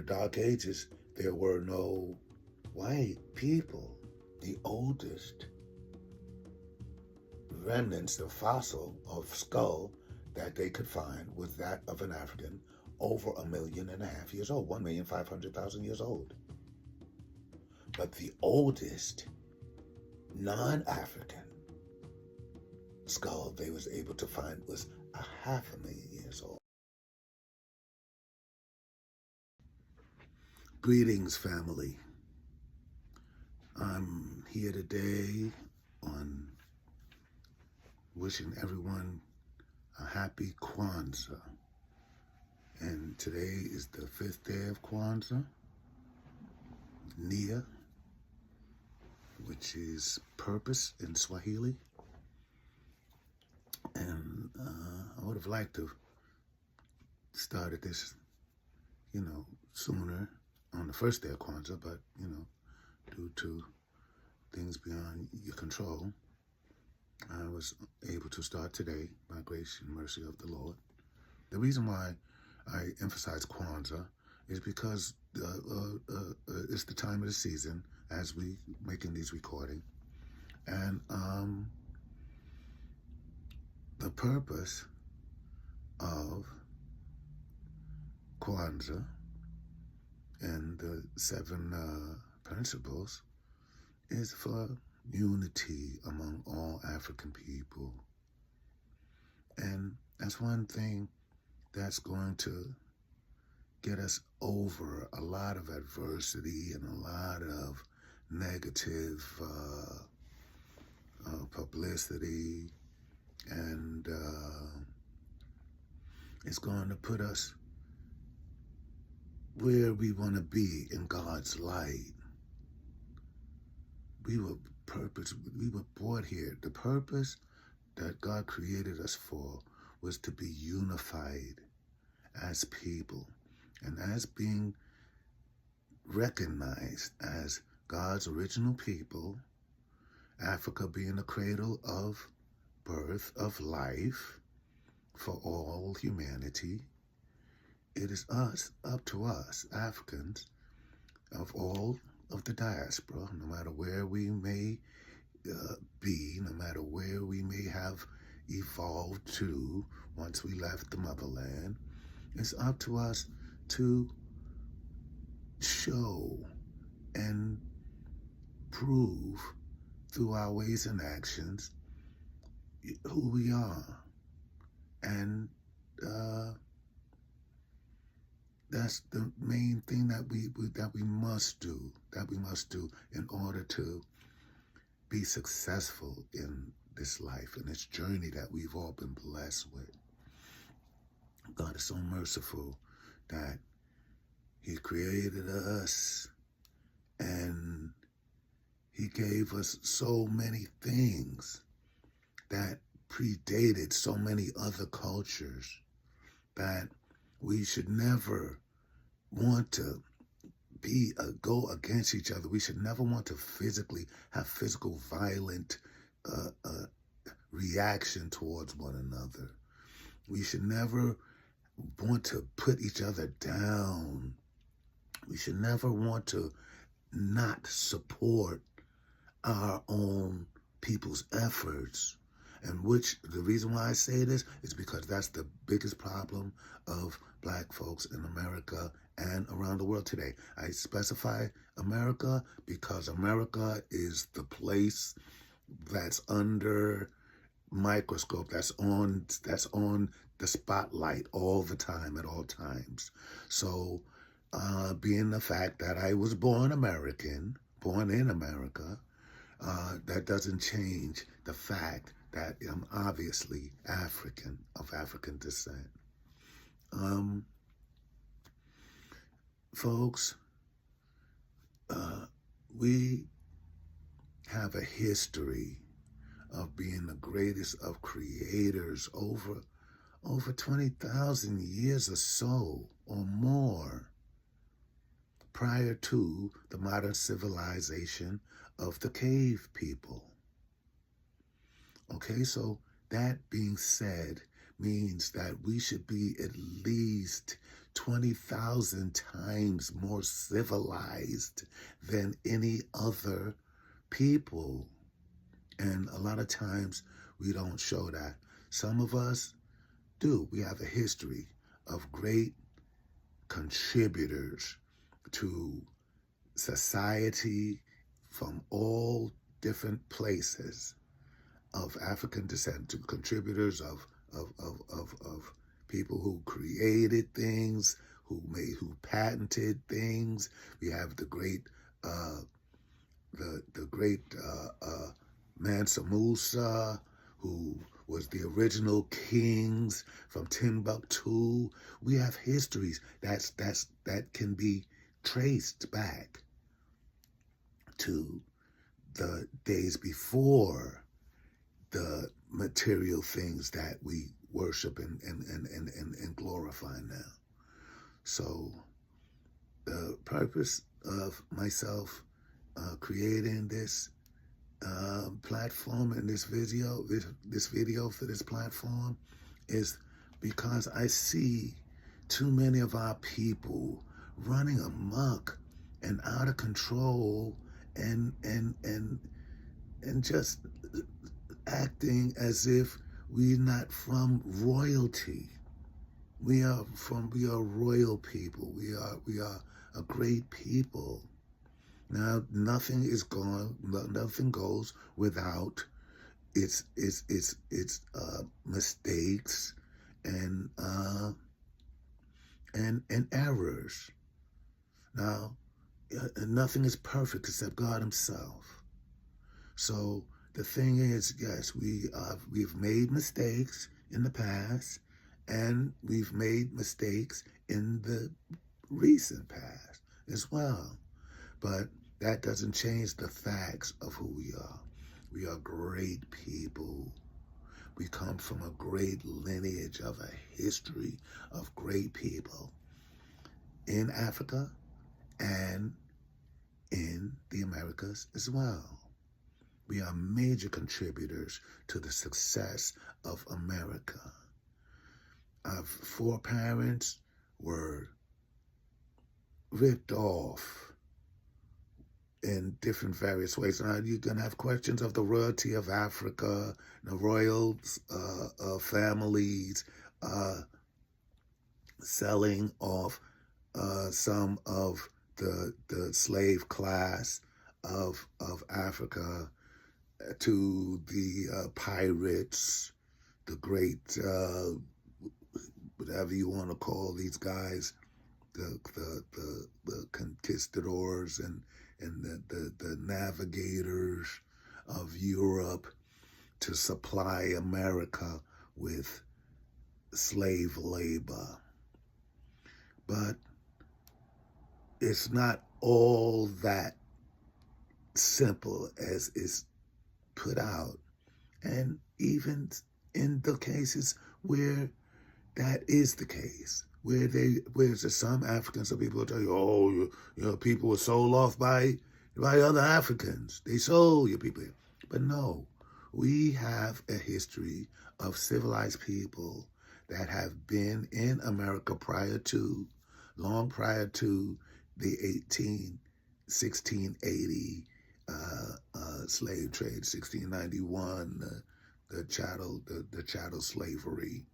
the Dark Ages, there were no white people. The oldest remnants of fossil of skull that they could find was that of an African over 1.5 million years old, 1,500,000 years old. But the oldest non-African skull they was able to find was 500,000 years old. Greetings, family. I'm here today on wishing everyone a happy Kwanzaa. And today is the 5th day of Kwanzaa, NIA, which is purpose in Swahili. And I would have liked to started this, sooner on the first day of Kwanzaa, but, due to things beyond your control, I was able to start today by grace and mercy of the Lord. The reason why I emphasize Kwanzaa is because it's the time of the season as we making these recordings, and the purpose of Kwanzaa and the 7 principles is for unity among all African people. And that's one thing that's going to get us over a lot of adversity and a lot of negative publicity, and it's going to put us where we want to be in God's light. We were brought here. The purpose that God created us for was to be unified as people and as being recognized as God's original people, Africa being the cradle of birth, of life for all humanity. It is up to us, Africans, of all of the diaspora, no matter where we may be, no matter where we may have evolved to once we left the motherland, it's up to us to show and prove through our ways and actions who we are. And that's the main thing that we must do in order to be successful in this life, in this journey that we've all been blessed with. God is so merciful that He created us and He gave us so many things that predated so many other cultures that we should never want to go against each other. We should never want to have physical violent reaction towards one another. We should never want to put each other down. We should never want to not support our own people's efforts. And the reason why I say this is because that's the biggest problem of Black folks in America and around the world today. I specify America because America is the place that's under microscope, that's on the spotlight all the time, at all times. So being the fact that I was born in America, that doesn't change the fact that I'm obviously African, of African descent. Folks, we have a history of being the greatest of creators over 20,000 years or so, or more, prior to the modern civilization of the cave people. Okay, so that being said means that we should be at least 20,000 times more civilized than any other people. And a lot of times we don't show that. Some of us do. We have a history of great contributors to society from all different places of African descent, to contributors of people who created things, who patented things. We have the great MANSA MUSA, who was the original kings from Timbuktu. We have histories that can be traced back to the days before the material things that we worship and glorify now. So the purpose of myself creating this platform and this video for this platform is because I see too many of our people running amok and out of control and just acting as if we're not from royalty. We are royal people. We are a great people. Now, nothing goes without its mistakes and errors. Now, nothing is perfect except God Himself. So the thing is, yes, we've made mistakes in the past, and we've made mistakes in the recent past as well. But that doesn't change the facts of who we are. We are great people. We come from a great lineage of a history of great people in Africa and in the Americas as well. We are major contributors to the success of America. Our foreparents were ripped off in different various ways. Now, you're going to have questions of the royalty of Africa, the royal families selling off some of the slave class of Africa to the pirates, the great, whatever you want to call these guys, the conquistadors and the navigators of Europe to supply America with slave labor. But it's not all that simple as is put out. And even in the cases where that is the case, where there's some Africans, some people will tell you, oh, you know, people were sold off by other Africans. They sold your people. But no, we have a history of civilized people that have been in America long prior to the 1680 slave trade, 1691, the chattel slavery.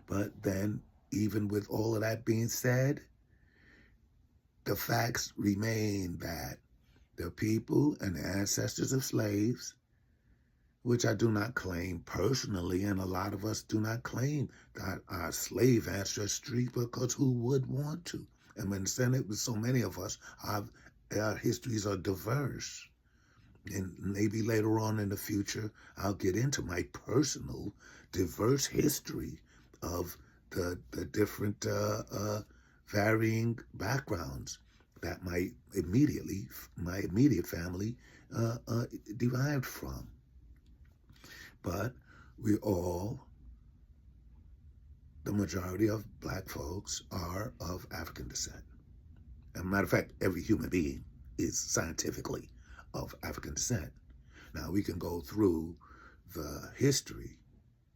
But then, even with all of that being said, the facts remain that the people and the ancestors of slaves, which I do not claim personally, and a lot of us do not claim that our slave ancestry, because who would want to? And when so many of us, our histories are diverse. And maybe later on in the future, I'll get into my personal diverse history of the different varying backgrounds that my immediate family derived from. But the majority of black folks are of African descent. As a matter of fact, every human being is scientifically of African descent. Now, we can go through the history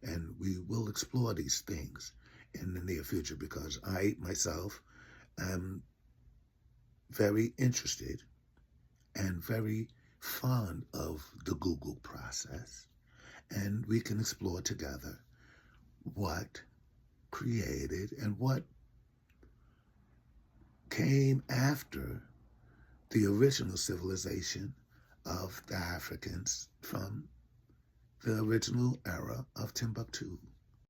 and we will explore these things in the near future, because I myself am very interested and very fond of the Google process, and we can explore together what created and what came after the original civilization of the Africans from the original era of Timbuktu.